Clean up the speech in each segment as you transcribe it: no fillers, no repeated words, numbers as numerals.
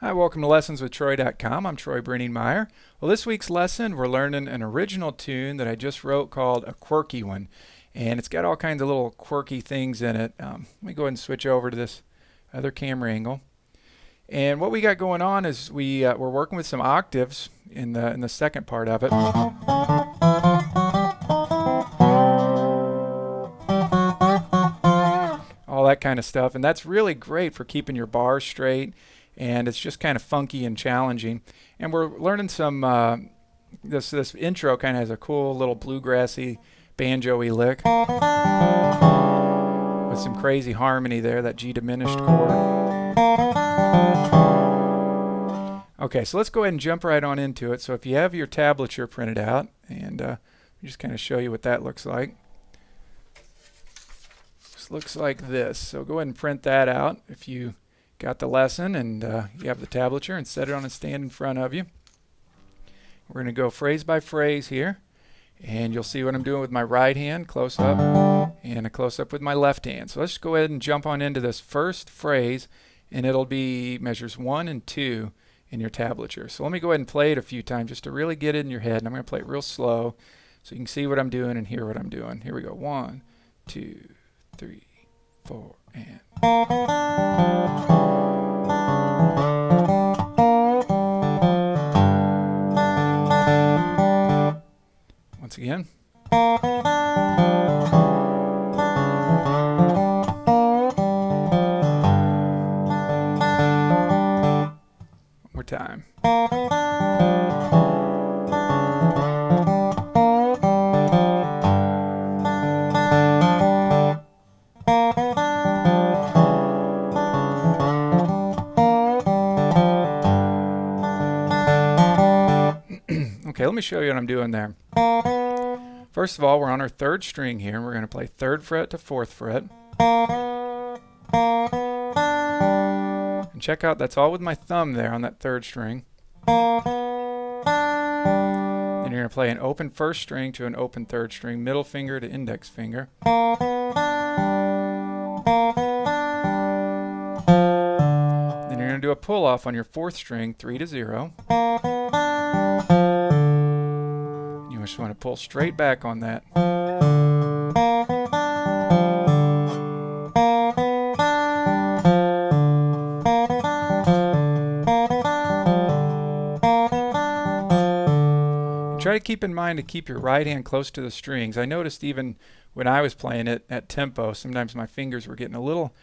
Hi, welcome to lessonswithtroy.com. I'm Troy Brenningmeyer. Well, this week's lesson, we're learning an original tune that I just wrote called a Quirky one. And it's got all kinds of little quirky things in it. Let me go ahead and switch over to this other camera angle. And what we got going on is we're working with some octaves in the second part of it. All that kind of stuff. And that's really great for keeping your bars straight. And it's just kind of funky and challenging. And we're learning some, this intro kind of has a cool little bluegrassy, banjo-y lick with some crazy harmony there, that G diminished chord. Okay, so let's go ahead and jump right on into it. So if you have your tablature printed out, and just kind of show you what that looks like. This looks like this. So go ahead and print that out if you got the lesson and you have the tablature, and set it on a stand in front of you. We're going to go phrase by phrase here, and you'll see what I'm doing with my right hand, close up, and a close up with my left hand. So let's go ahead and jump on into this first phrase, and it'll be measures 1 and 2 in your tablature. So let me go ahead and play it a few times just to really get it in your head, and I'm going to play it real slow so you can see what I'm doing and hear what I'm doing. Here we go. 1, 2, 3, 4, and... Once again. One more time. Okay, let me show you what I'm doing there. First of all, we're on our 3rd string here, and we're going to play 3rd fret to 4th fret. And check out, that's all with my thumb there on that 3rd string. Then you're going to play an open 1st string to an open 3rd string, middle finger to index finger. Then you're going to do a pull off on your 4th string, 3 to 0. You just want to pull straight back on that. Try to keep in mind to keep your right hand close to the strings. I noticed even when I was playing it at tempo, sometimes my fingers were getting a little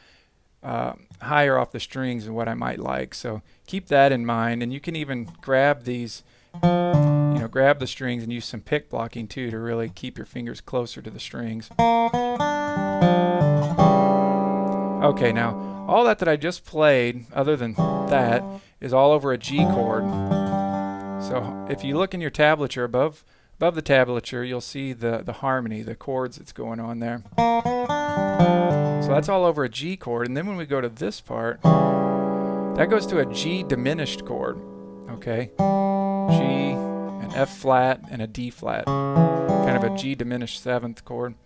higher off the strings than what I might like. So keep that in mind, and you can even grab these, grab the strings and use some pick blocking too to really keep your fingers closer to the strings. Okay, now all that I just played, other than that, is all over a G chord. So if you look in your tablature above above the tablature, you'll see the harmony, the chords that's going on there. So that's all over a G chord. And then when we go to this part, that goes to a G diminished chord. Okay? G, an F flat, and a D flat. Kind of a G diminished 7th chord.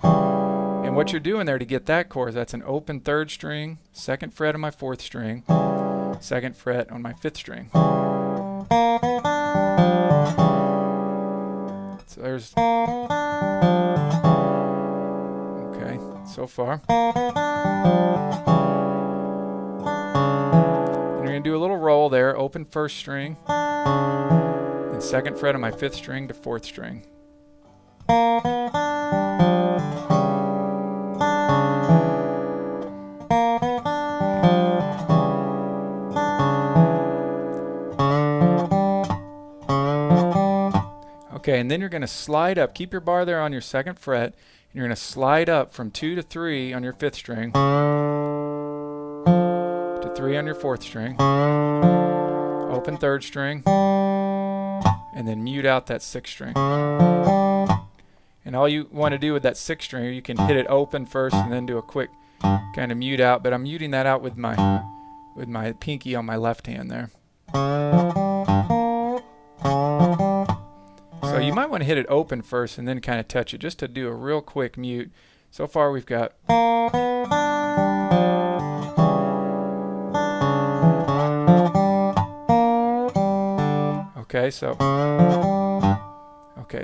And what you're doing there to get that chord, that's an open 3rd string, 2nd fret on my 4th string, 2nd fret on my 5th string. So there's, okay, so far. And you're going to do a little roll there, open 1st string, and 2nd fret on my 5th string to 4th string. Okay, and then you're going to slide up. Keep your bar there on your 2nd fret, and you're going to slide up from 2 to 3 on your 5th string, to 3 on your 4th string, open 3rd string, and then mute out that 6th string. And all you want to do with that 6th string, you can hit it open first and then do a quick kind of mute out, but I'm muting that out with my pinky on my left hand there. So you might want to hit it open first and then kind of touch it just to do a real quick mute. So far we've got okay,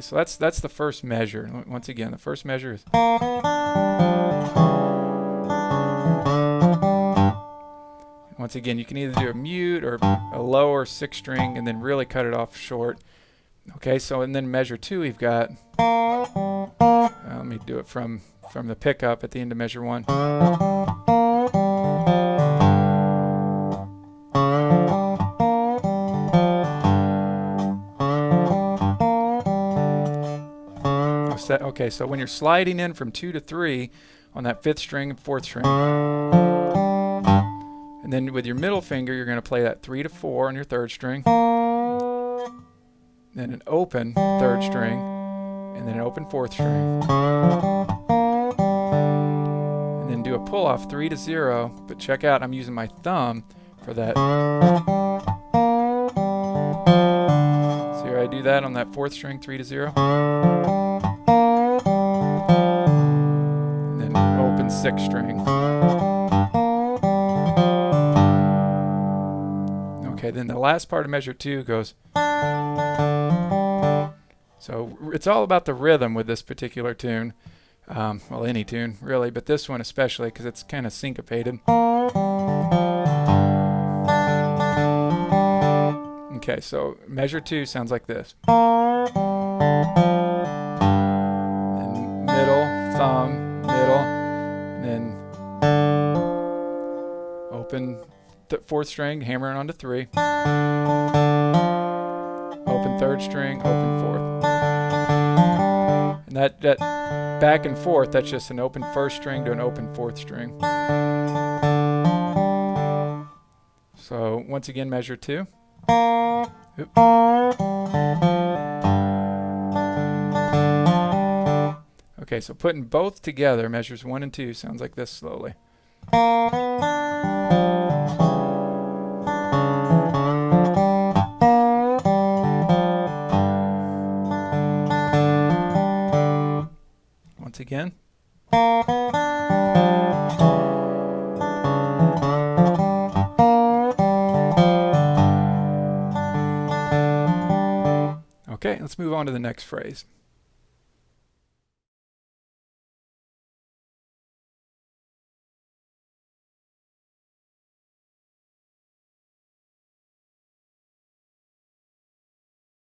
so that's the first measure. Once again, the first measure is once again, you can either do a mute or a lower 6th string and then really cut it off short. Okay, so and then measure 2 we've got, let me do it from the pickup at the end of measure 1. Okay, so when you're sliding in from 2 to 3 on that 5th string and 4th string, and then with your middle finger you're going to play that 3 to 4 on your 3rd string, then an open 3rd string, and then an open 4th string, and then do a pull off 3 to 0. But check out, I'm using my thumb for that. See how I do that on that 4th string, 3 to 0, and then open 6th string. Okay, then the last part of measure 2 goes. So it's all about the rhythm with this particular tune. Well, any tune, really, but this one especially because it's kind of syncopated. Okay, so measure 2 sounds like this. And middle, thumb, middle, and then open 4th string, hammering onto 3. Open 3rd string, open 4th. And that back and forth, that's just an open 1st string to an open 4th string. So once again, measure 2. Oop. Okay, so putting both together, measures 1 and 2 sounds like this slowly. Once again. Okay, let's move on to the next phrase.